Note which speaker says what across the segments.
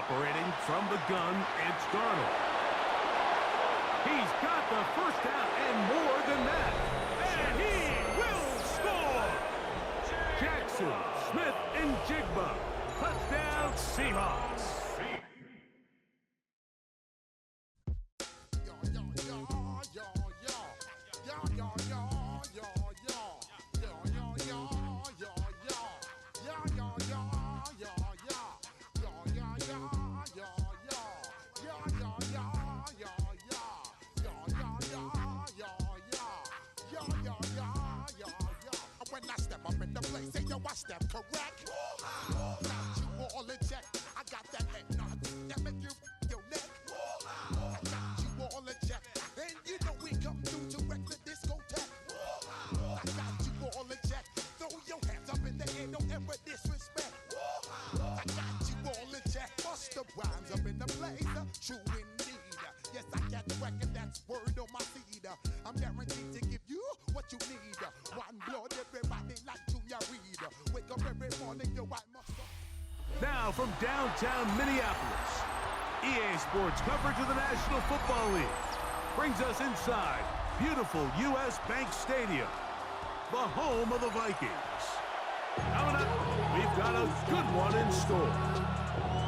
Speaker 1: Operating from the gun, it's Darnold. He's got the first down and more than that. And he will score! Jackson, Smith, and Jigba. Touchdown, Seahawks.
Speaker 2: I step correct. Got you all in check. I got that head nod that make you your neck. I got you all in check. And you know we come through to wreck the discotheque. I got you all in check. Throw your hands up in the air, don't ever disrespect. I got you all in check. Bust the rhymes up in the blazer. True indeed. Yes, I got record, that's word on my seed. I'm guaranteed to give you what you need. One blood, everybody like Junior Reed. Wake up every morning, yo, I must.
Speaker 1: Now from downtown Minneapolis, EA Sports coverage of the National Football League brings us inside beautiful U.S. Bank Stadium, the home of the Vikings. Coming up, we've got a good one in store.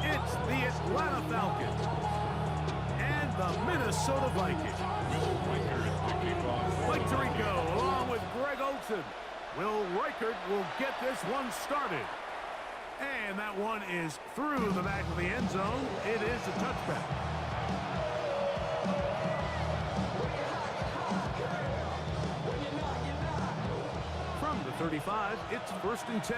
Speaker 1: It's the Atlanta Falcons and the Minnesota Vikings. Mike Tirico along with Greg Olsen. Will Reichert will get this one started. And that one is through the back of the end zone. It is a touchback. From the 35, it's 1st and 10.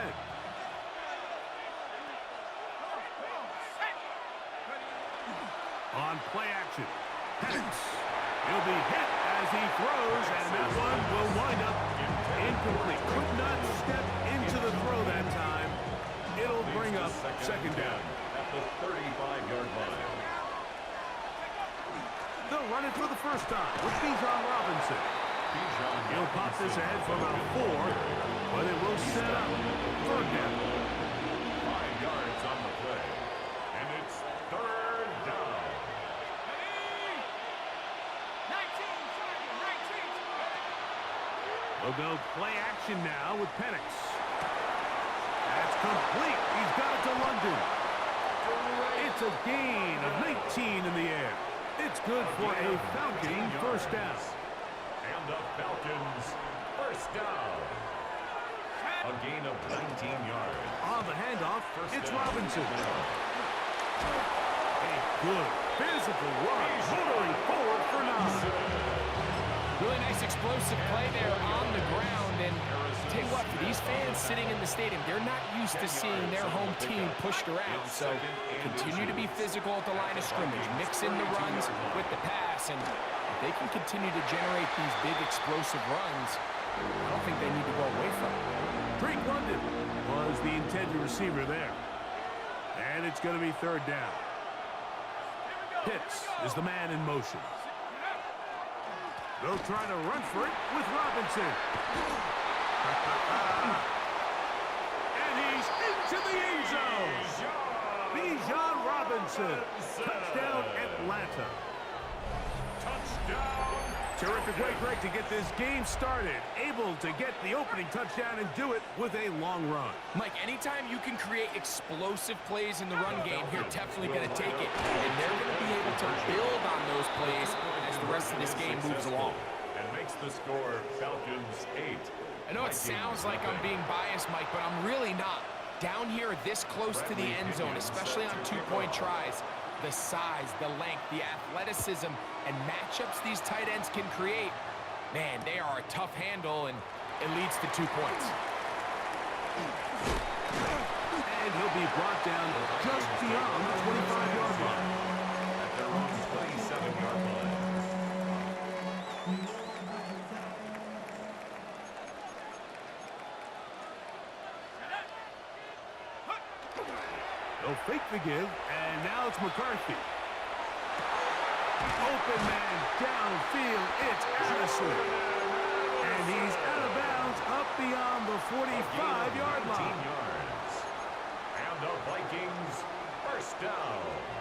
Speaker 1: On play action. Penix. He'll be hit as he throws, and that one will wind up incomplete. Could not step into the throw that time. It'll bring up second down.
Speaker 3: At the 35-yard line.
Speaker 1: They'll run it for the first time with Bijan Robinson. He'll pop this ahead for about 4, but it will set up third down.
Speaker 3: 5 yards on the play. And it's third down.
Speaker 1: We'll go play action now with Penix. That's complete. He's got it to London. It's a gain of 19 in the air. It's good for a Falcon first down.
Speaker 3: And the Falcons first down. A gain of 19 yards.
Speaker 1: On the handoff, it's Robinson. A good physical run, motoring forward for 9.
Speaker 4: Really nice explosive play there on the ground. And tell you what, for these fans sitting in the stadium, they're not used to seeing their home team pushed around. So continue to be physical at the line of scrimmage. Mix in the runs with the pass. And if they can continue to generate these big explosive runs, I don't think they need to go away from it.
Speaker 1: Drake London was the intended receiver there. And it's going to be third down. Pitts is the man in motion. They'll try to run for it with Robinson. And he's into the end zone. Bijan Robinson. Touchdown, Atlanta.
Speaker 3: Touchdown.
Speaker 1: Terrific way, Greg, to get this game started. Able to get the opening touchdown and do it with a long run.
Speaker 4: Mike, anytime you can create explosive plays in the run game, you're definitely going to take it. And they're going to be able to build on those plays as the rest of this game moves along.
Speaker 3: And makes the score Falcons 8.
Speaker 4: I know it sounds like I'm being biased, Mike, but I'm really not. Down here this close to the end zone, especially on two-point tries, the size, the length, the athleticism, and matchups these tight ends can create, man, they are a tough handle, and it leads to 2 points.
Speaker 1: And he'll be brought down just beyond the 25-yard line.
Speaker 3: At their own 27-yard line.
Speaker 1: They'll fake the give, and now it's McCarthy. Open man downfield, it's Addison. And he's out of bounds up beyond the 45-yard line.
Speaker 3: And the Vikings first down.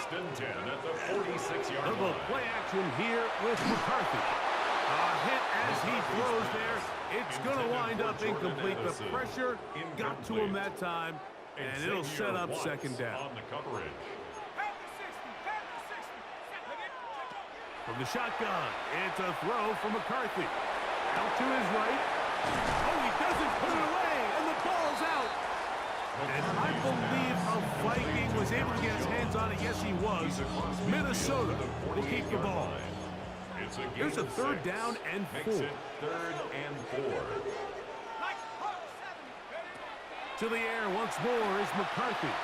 Speaker 3: First and 10 at the 46-yard
Speaker 1: Little
Speaker 3: line.
Speaker 1: play action here with McCarthy. A hit as he throws there. It's going to wind up incomplete. The pressure got to him that time, and it'll set up second down.
Speaker 3: On the coverage.
Speaker 1: From the shotgun, it's a throw from McCarthy. Out to his right. Oh, he doesn't put it away, and the ball's out. And I believe a Viking was able to get his hands on it. Yes, he was. Minnesota will keep the ball. Here's a third down and 4.
Speaker 3: Third and 4.
Speaker 1: To the air once more is McCarthy.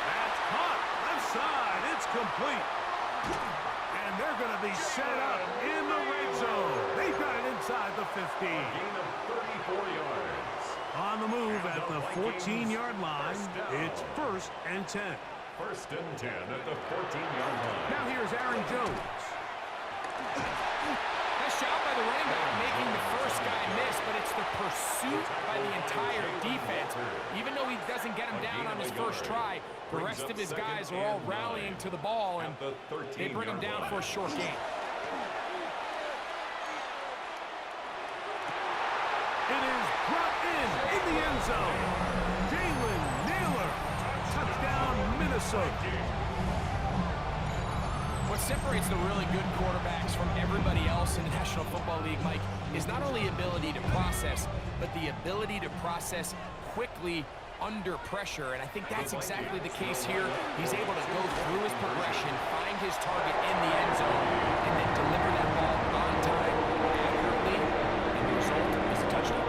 Speaker 1: That's caught. Left side. It's complete. And they're going to be set up in the red zone. They've got it inside the 15.
Speaker 3: Gain of 34 yards.
Speaker 1: On the move at the 14-yard line, it's first and 10.
Speaker 3: First and 10 at the 14-yard line.
Speaker 1: Now here's Aaron Jones.
Speaker 4: Nice job by the running back making the first guy miss, but it's the pursuit by the entire defense. Even though he doesn't get him down on his first try, the rest of his guys are all rallying to the ball, and they bring him down for a short gain.
Speaker 1: It is brought in the end zone. Jalen Naylor. Touchdown, Minnesota.
Speaker 4: What separates the really good quarterbacks from everybody else in the National Football League, Mike, is not only ability to process, but the ability to process quickly under pressure. And I think that's exactly the case here. He's able to go through his progression, find his target in the end zone, and then deliver that ball on time, accurately, and the result is a touchdown.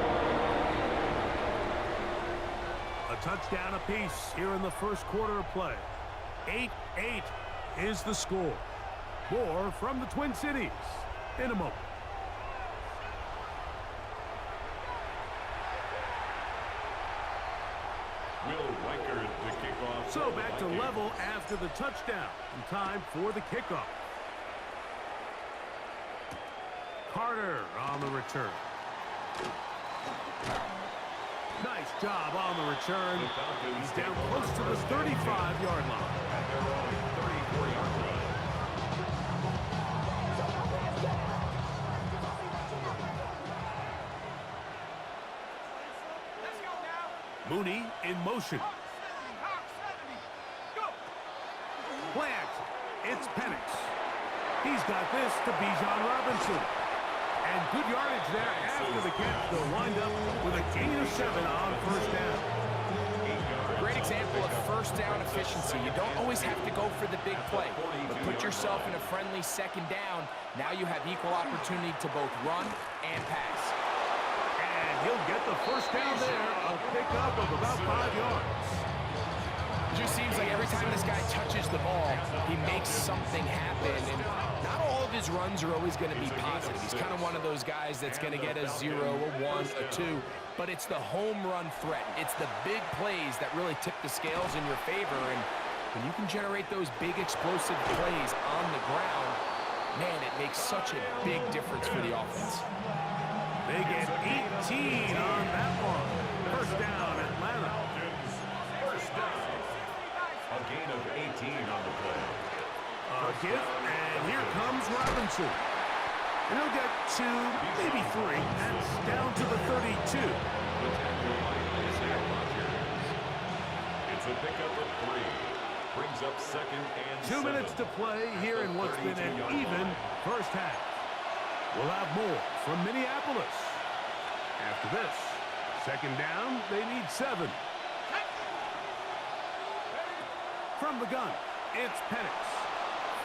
Speaker 1: A touchdown apiece here in the first quarter of play. 8-8 is the score. More from the Twin Cities in a moment.
Speaker 3: Will Riker to kick off.
Speaker 1: So back to level after the touchdown. And time for the kickoff. Carter on the return. Nice job on the return. He's down close to the 35-yard line.
Speaker 3: At their own 34-yard line.
Speaker 1: Mooney in motion. Play action. It's Penix. He's got this to Bijan Robinson. And good yardage there after the catch. They'll wind up with a gain of 7 on first down.
Speaker 4: Great example of first down efficiency. You don't always have to go for the big play, but put yourself in a friendly second down. Now you have equal opportunity to both run and pass.
Speaker 1: And he'll get the first down there. A pickup of about 5 yards.
Speaker 4: It just seems like every time this guy touches the ball, he makes something happen. And not all of his runs are always going to be positive. He's kind of one of those guys that's going to get a 0, a 1, a 2. But it's the home run threat. It's the big plays that really tip the scales in your favor. And when you can generate those big explosive plays on the ground, man, it makes such a big difference for the offense.
Speaker 1: They get 18 on that one. First down, Atlanta.
Speaker 3: First down. A gain of 18 on the play.
Speaker 1: A give, and here comes Robinson. And he'll get 2, maybe 3. That's down to the 32.
Speaker 3: It's a pickup of 3. Brings up second and
Speaker 1: 2 minutes to play here in what's been an even first half. We'll have more from Minneapolis. After this, second down, they need 7. From the gun, it's Penix.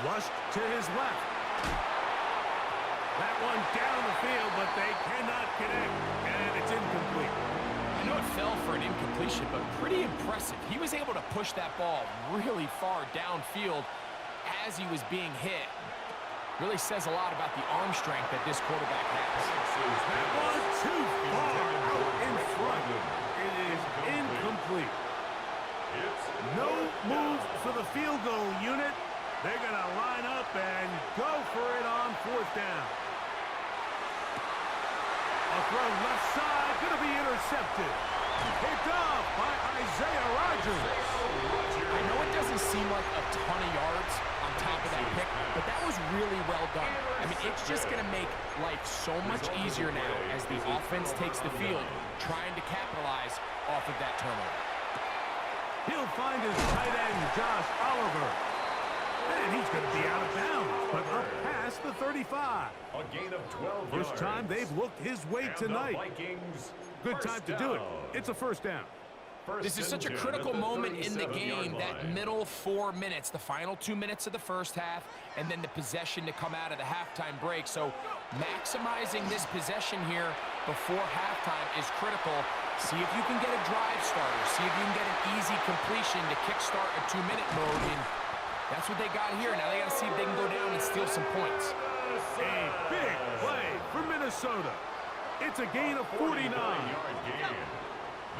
Speaker 1: Flushed to his left. That one down the field, but they cannot connect, and it's incomplete.
Speaker 4: I know it fell for an incompletion, but pretty impressive. He was able to push that ball really far downfield as he was being hit. Really says a lot about the arm strength that this quarterback has.
Speaker 1: That one too far out in front. It is incomplete. No move for the field goal unit. They're going to line up and go for it on fourth down. A throw left side, going to be intercepted. Picked off by Isaiah Rodgers.
Speaker 4: I know it doesn't seem like a ton of yards on top of that pick, but that was really well done. I mean, it's just going to make life so much easier now as the offense takes the field, trying to capitalize off of that turnover.
Speaker 1: He'll find his tight end, Josh Oliver. And he's going to be out of bounds, but up past the 35.
Speaker 3: A gain of 12
Speaker 1: First
Speaker 3: yards.
Speaker 1: time they've looked his way
Speaker 3: And
Speaker 1: tonight.
Speaker 3: the Vikings,
Speaker 1: Good time to do it.
Speaker 3: down.
Speaker 1: It's a first down.
Speaker 4: This is such a critical moment in the game, that middle 4 minutes, the final 2 minutes of the first half, and then the possession to come out of the halftime break. So maximizing this possession here before halftime is critical. See if you can get a drive starter. See if you can get an easy completion to kickstart a 2-minute mode. And that's what they got here. Now they got to see if they can go down and steal some points.
Speaker 1: A big play for Minnesota. It's a gain of 49.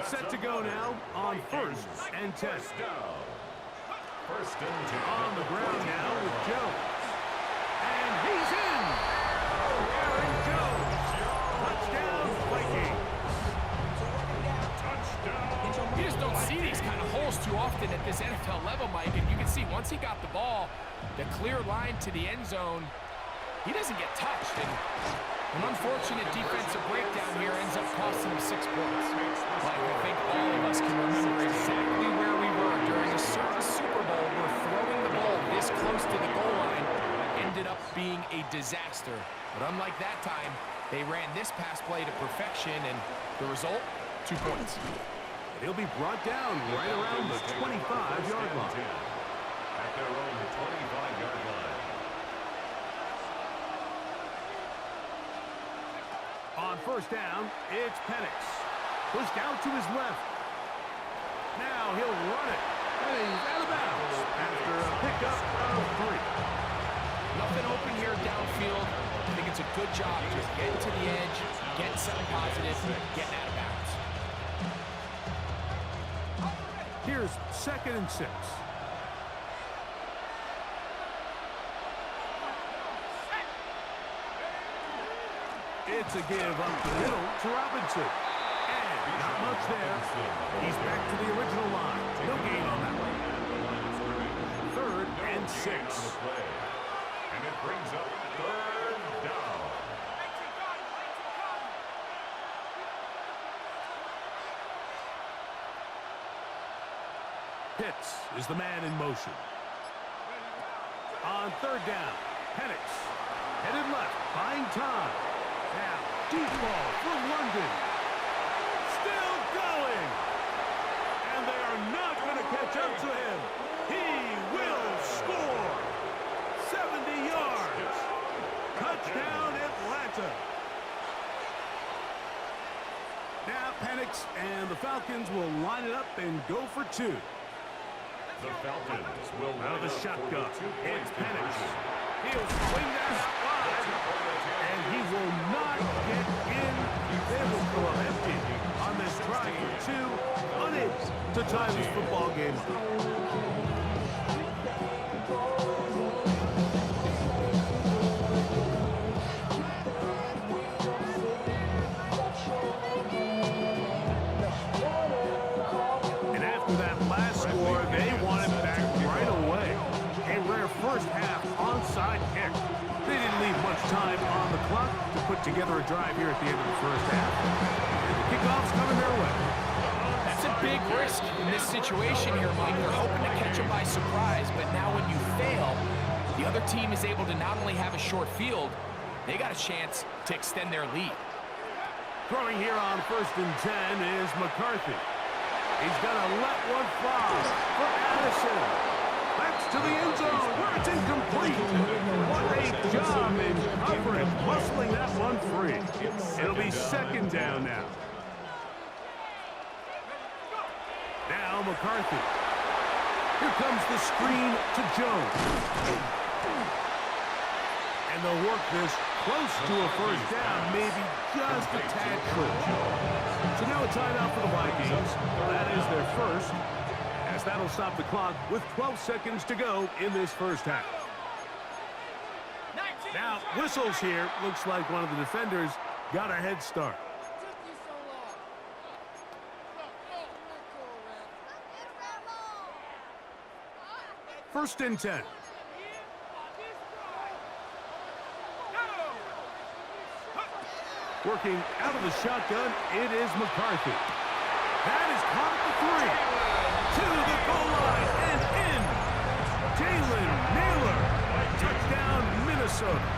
Speaker 1: Set to go now on 1st and 10.
Speaker 3: First and 10.
Speaker 1: On the ground now with Jones. And he's in. Aaron Jones. Touchdown, Vikings.
Speaker 3: Touchdown.
Speaker 4: You just don't see these kind of holes too often at this NFL level, Mike. And you can see once he got the ball, the clear line to the end zone, he doesn't get touched. And an unfortunate defensive breakdown here ends up costing him 6 points. Like, I think all of us can remember exactly where we were during a certain Super Bowl where throwing the ball this close to the goal line ended up being a disaster. But unlike that time, they ran this pass play to perfection, and the result, 2 points.
Speaker 1: He'll be brought down right around the 25-yard line.
Speaker 3: At their own 25-yard line.
Speaker 1: On first down, it's Penix. Pushed out to his left. Now he'll run it. And he's out of bounds after a pickup of 3.
Speaker 4: Nothing open here downfield. I think it's a good job just getting to the edge, getting something positive, getting out of bounds.
Speaker 1: Here's 2nd and 6. It's a give up the middle to Robinson. And not much there. He's back to the original line. No gain on that one. 3rd and 6.
Speaker 3: And it brings up 3rd down.
Speaker 1: Pitts is the man in motion. On 3rd down, Penix headed left, buying time. Now, deep ball for London. Still going. And they are not going to catch up to him. He will score. 70 yards. Touchdown, Atlanta. Now, Penix and the Falcons will line it up and go for 2.
Speaker 3: The Falcons will
Speaker 1: Out of the
Speaker 3: line up
Speaker 1: shotgun,
Speaker 3: for the 2-point
Speaker 1: it's Penix.
Speaker 3: conversion.
Speaker 1: He'll swing that out wide, and he will not get in. They will go up empty on this try for 2, unable to tie this football game up. And after that last score, they want it back right away. A rare first half onside kick. They didn't leave much time on the clock to put together a drive here at the end of the first half. And the kickoff's coming their way.
Speaker 4: That's a big risk in this situation here, Mike. They're hoping to catch them by surprise, but now when you fail, the other team is able to not only have a short field, they got a chance to extend their lead.
Speaker 1: Throwing here on 1st and 10 is McCarthy. He's going to let one fly for Addison. That's to the end zone where it's incomplete. What a job in coverage, muscling that one free. It'll be 2nd down now. Now McCarthy. Here comes the screen to Jones. And they'll work this close to a first down, maybe just a tad short. So now a timeout for the Vikings. That is their first, as that'll stop the clock with 12 seconds to go in this first half. Now, whistles here. Looks like one of the defenders got a head start. First and 10. Working out of the shotgun, it is McCarthy. That is caught at the 3. To the goal line and in. Jalen Naylor. Touchdown, Minnesota.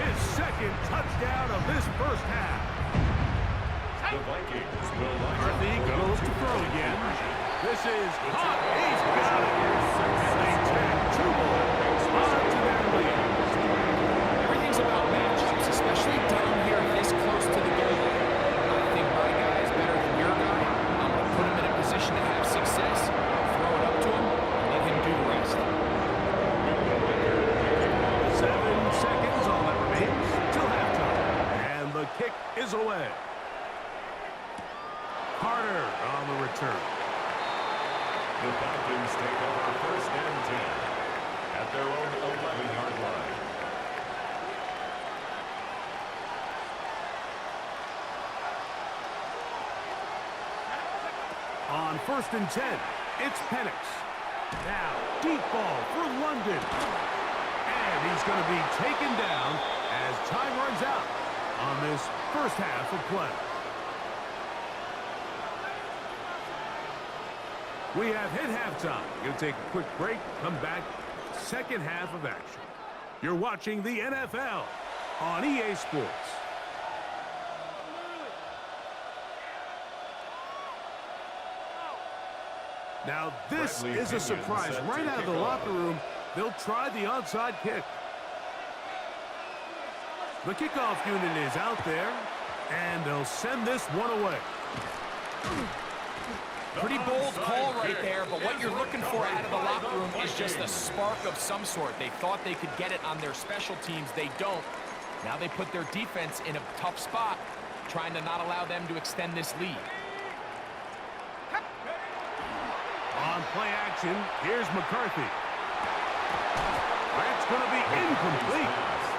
Speaker 1: His second touchdown of this first half.
Speaker 3: The Vikings will
Speaker 1: McCarthy gonna look to throw again. This is hot. He's got it. And they take 2 more onto their lead.
Speaker 4: Everything's about matchups, especially down here this close to the goal line. I think my guy is better than your guy. I'm going to put him in a position to have success, throw it up to him, and let him do the rest.
Speaker 1: 7 seconds, all that remains till halftime. And the kick is away. Carter on the return.
Speaker 3: The Falcons take over first and 10 at their own 11-yard line.
Speaker 1: On first and 10, it's Penix. Now, deep ball for London. And he's going to be taken down as time runs out on this first half of play. We have hit halftime. Going to take a quick break, come back, second half of action. You're watching the NFL on EA Sports. Now, this is a surprise. Right out of the locker room, they'll try the onside kick. The kickoff unit is out there, and they'll send this one away.
Speaker 4: Pretty bold call right there, but what you're looking for out of the locker room is just a spark of some sort. They thought they could get it on their special teams. They don't. Now they put their defense in a tough spot, trying to not allow them to extend this lead.
Speaker 1: On play action, here's McCarthy. That's going to be incomplete.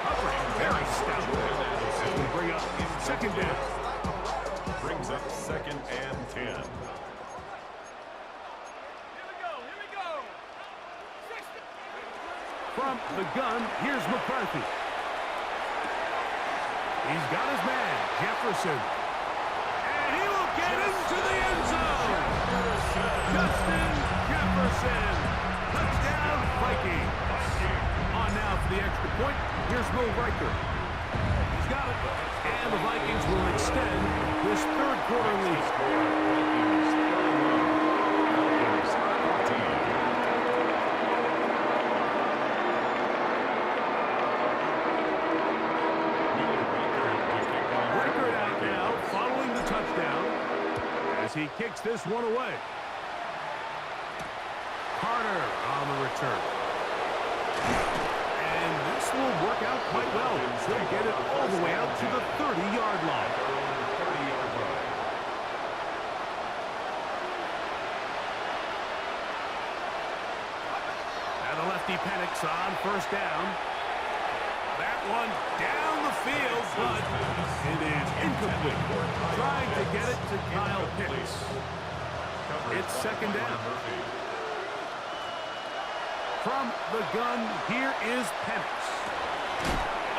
Speaker 1: Covering very stout. That's going to bring up second down.
Speaker 3: Brings up second and 10.
Speaker 1: From the gun, here's McCarthy. He's got his man, Jefferson. And he will get into the end zone. Justin Jefferson. Touchdown, Vikings. On now for the extra point. Here's Will Riker. He's got it. And the Vikings will extend this third quarter lead. He kicks this one away. Carter on the return. And this will work out quite well. He'll get it all the way out to the 30-yard line. And the lefty Penix on first down. That one down the field, but it is incomplete. Trying to get it to Kyle Pitts. It's second down. From the gun, here is Penix.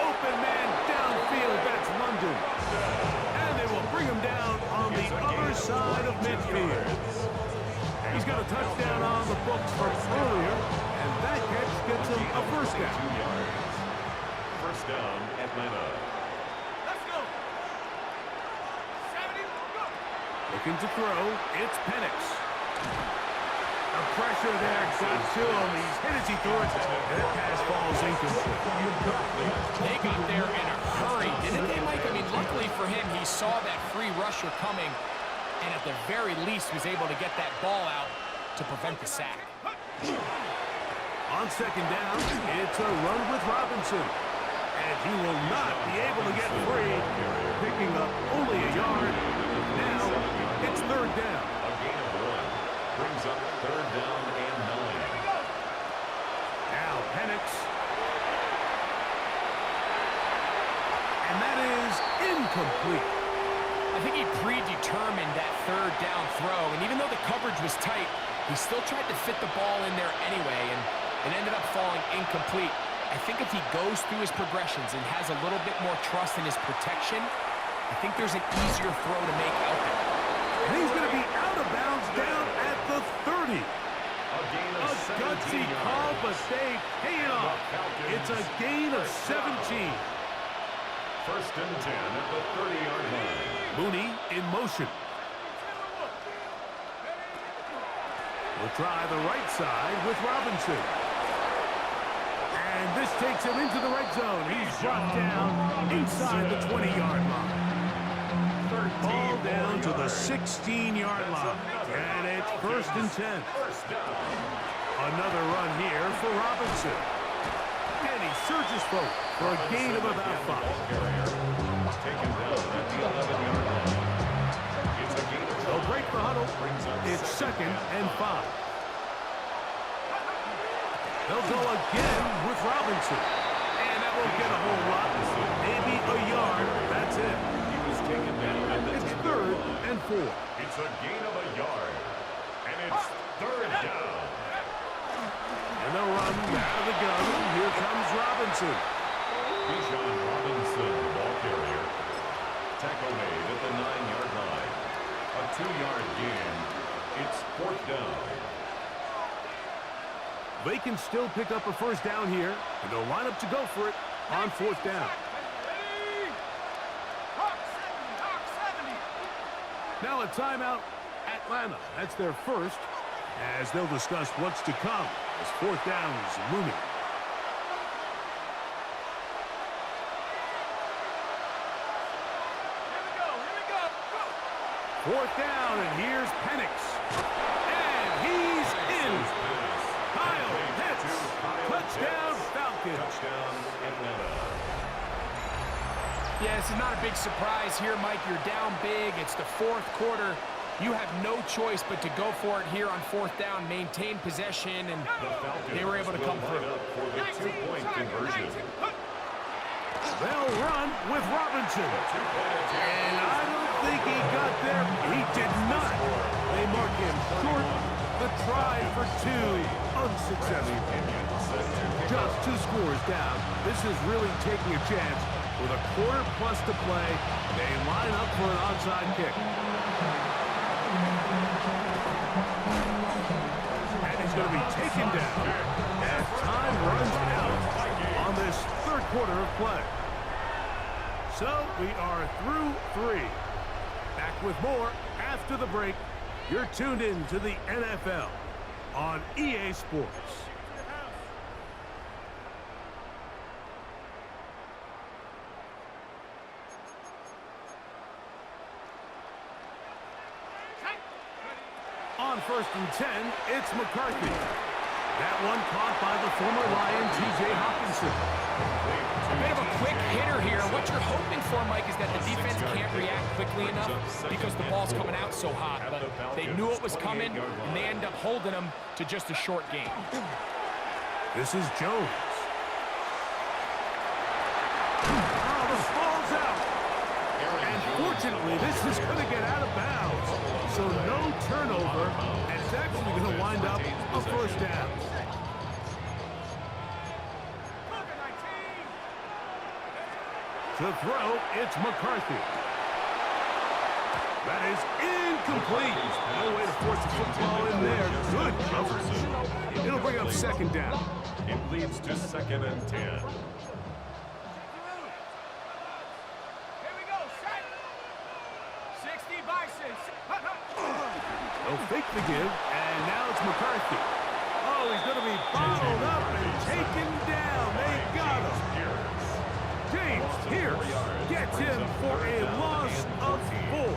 Speaker 1: Open man downfield, that's London. And they will bring him down on the other side of midfield. He's got a touchdown on the books from earlier, and that catch gets him a first down.
Speaker 3: First down, Atlanta.
Speaker 2: Let's go. 70, go.
Speaker 1: Looking to throw, it's Penix. The pressure there got to him. He's hit as he threw it. And that pass falls incomplete.
Speaker 4: They got there in a hurry, didn't they, Mike? I mean, luckily for him, he saw that free rusher coming, and at the very least was able to get that ball out to prevent the sack.
Speaker 1: On second down, it's a run with Robinson. And he will not be able to get free, picking up only a yard. Now, it's third down.
Speaker 3: A gain of 1 brings up third down and 9.
Speaker 1: Now, Penix. And that is incomplete.
Speaker 4: I think he predetermined that third down throw, and even though the coverage was tight, he still tried to fit the ball in there anyway, and It ended up falling incomplete. I think if he goes through his progressions and has a little bit more trust in his protection, I think there's an easier throw to make out there.
Speaker 1: And he's going to be out of bounds down at the 30. A gutsy call, but they pay it off. It's a gain of 17.
Speaker 3: First and 10 at the 30-yard line.
Speaker 1: Mooney in motion. We'll try the right side with Robinson. And this takes him into the red zone. He's brought down inside the 20-yard line. Ball down to the 16-yard line. And it's first and 10. Another run here for Robinson. And he surges forward for a gain of about 5.
Speaker 3: Taken down at the 11-yard line. It's a gain of 12.
Speaker 1: They'll break the huddle. It's second and 5. They'll go again with Robinson. And that won't get a whole lot. Maybe a yard. That's it.
Speaker 3: He was taken down at the
Speaker 1: It's third and 4.
Speaker 3: It's a gain of a yard. And it's third down.
Speaker 1: And they'll run out of the gun. Here comes Robinson.
Speaker 3: Bijan Robinson, the ball carrier. Tackle made at the 9-yard line. A 2-yard gain. It's fourth down.
Speaker 1: They can still pick up a first down here, and they'll line up to go for it on fourth down. Now a timeout, Atlanta. That's their first, as they'll discuss what's to come as fourth down is looming. Fourth down, and here's Penix. And he's in. Kyle Pitts. Touchdown, Falcons.
Speaker 3: Touchdown, Atlanta.
Speaker 4: Yeah, this is not a big surprise here, Mike. You're down big. It's the fourth quarter. You have no choice but to go for it here on fourth down, maintain possession, and they were able to come through.
Speaker 3: For the 2-point conversion.
Speaker 1: They'll run with Robinson. And I don't think he got there. He did not. They mark him short. The try for 2, unsuccessful. Just 2 scores down. This is really taking a chance. With a quarter plus to play, they line up for an onside kick. And he's going to be taken down as time runs out on this third quarter of play. So we are through 3. Back with more after the break. You're tuned in to the NFL on EA Sports. On first and 10, it's McCarthy. That one caught by the former Lion, T.J. Hawkinson.
Speaker 4: A bit of a quick hitter here. What you're hoping for, Mike, is that the defense can't react quickly enough because the ball's coming out so hot. But they knew it was coming, and they end up holding them to just a short game.
Speaker 1: This is Jones. Oh, the ball's out. And fortunately, this is going to get out of bounds. So no turnover, and it's actually going to wind up a first down. To throw, it's McCarthy. That is incomplete. No way to force the football in there. Good coverage. It'll bring up second down.
Speaker 3: It leads to second and 10.
Speaker 1: They'll fake the give, and now it's McCarthy. Oh, he's going to be bottled up and taken down. They got him. James Pierce gets him for a loss of 4.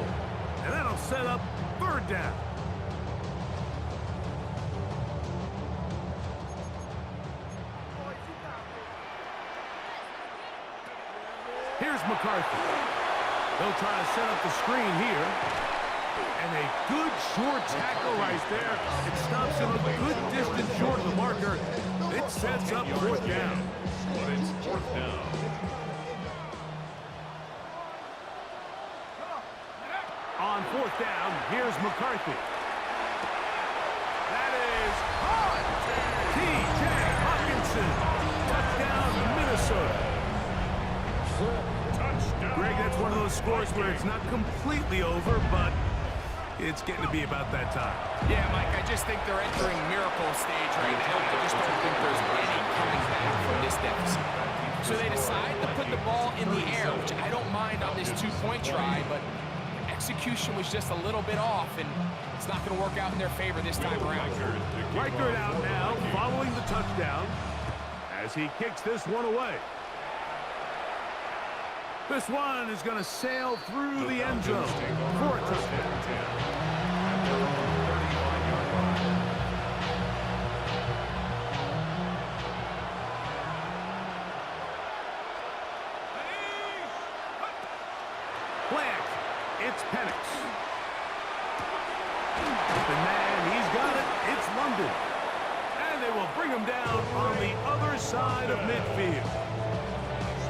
Speaker 1: And that'll set up third down. Here's McCarthy. They'll try to set up the screen here. And a good short tackle right there. It stops him a good distance short of the marker. It sets up fourth down.
Speaker 3: But it's fourth down.
Speaker 1: On fourth down, here's McCarthy. That is caught. T.J. those scores where it's not completely over, but it's getting to be about that time.
Speaker 4: Yeah, Mike, I just think they're entering miracle stage right now. I just don't think there's any coming back from this deficit. So they decide to put the ball in the air, which I don't mind on this two-point try, but execution was just a little bit off, and it's not going to work out in their favor this time around.
Speaker 1: Riker it out now, following the touchdown, as he kicks this one away. This one is going to sail through the end zone for a touchdown. Flag. It's Penix. The man, he's got it. It's London. And they will bring him down on the other side of midfield.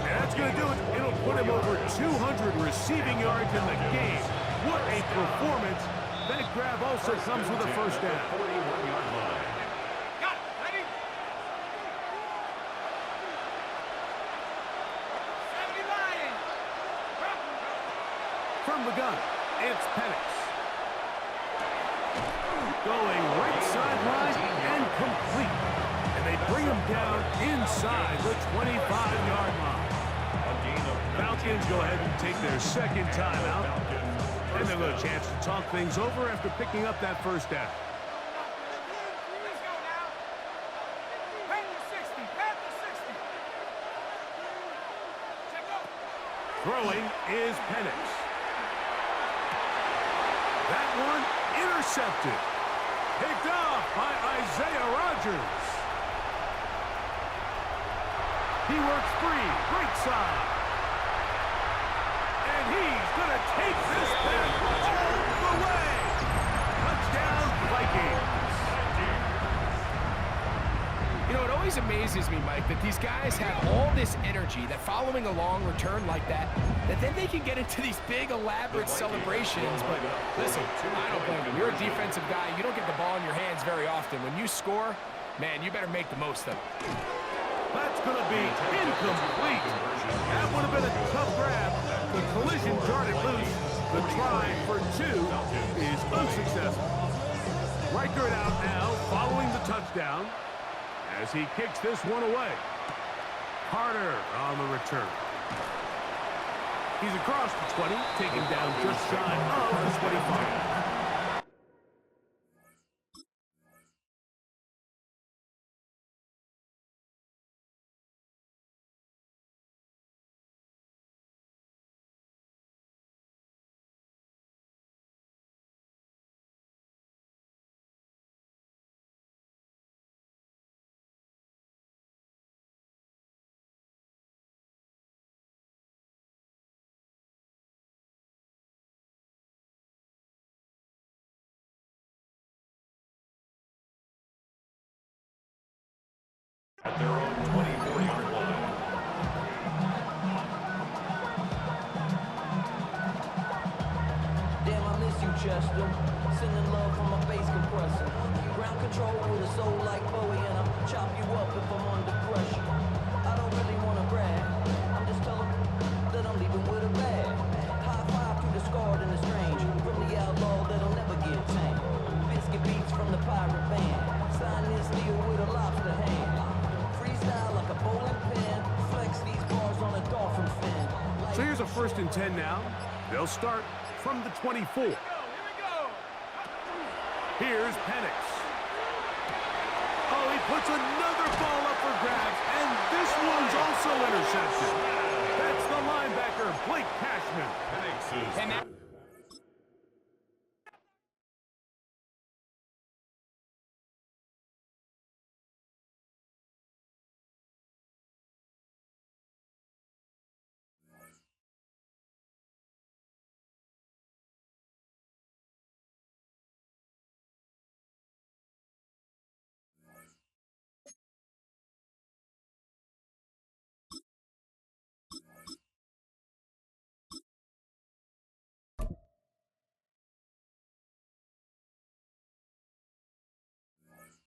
Speaker 1: And that's going to do it. It'll put him over 200 receiving yards in the game. What a performance. That grab also comes with a first down.
Speaker 3: 41-yard line.
Speaker 5: Got it. Ready? 70 Lions.
Speaker 1: From the gun, it's Penix. Going right sideline and complete. And they bring him down inside the 25-yard line. Falcons go ahead and take their second timeout. And they'll get a chance to talk things over after picking up that first down.
Speaker 5: Let's go now. Panther 60. Panther 60. Check up.
Speaker 1: Throwing is Penix. That one intercepted. Picked off by Isaiah Rodgers. He works free, right side. And he's going to take this back all the way. Touchdown, Vikings.
Speaker 4: You know, it always amazes me, Mike, that these guys have all this energy, that following a long return like that then they can get into these big, elaborate celebrations. But listen, I don't blame you. You're a defensive guy. You don't get the ball in your hands very often. When you score, man, you better make the most of it.
Speaker 1: That's going to be incomplete. That would have been a tough grab. The collision darted loose. The try for two is unsuccessful. Riker it out now, following the touchdown, as he kicks this one away. Carter on the return. He's across the 20, taken down just shy of the 25.
Speaker 3: At their own 24-yard line.
Speaker 6: Damn, I miss you, Chester. Sending love from my bass compressor. Ground control with a soul like Bowie, and I'll chop you up if I'm under pressure. I don't really want to brag. I'm just telling that I'm leaving with a bag. High five to the scarred and the strange. From the outlaw that'll never get tamed. Biscuit beats from the pirate band. Sign this deal with a lobster hand. Freestyle like a bowling pin. Flex these bars on a dolphin fin.
Speaker 1: So here's a 1st and 10 now. They'll start from the 24.
Speaker 5: Here we go.
Speaker 1: Here's Penix. Oh, he puts another ball up for grabs, and this one's also intercepted. That's the linebacker, Blake Cashman.
Speaker 3: Penix is
Speaker 4: And that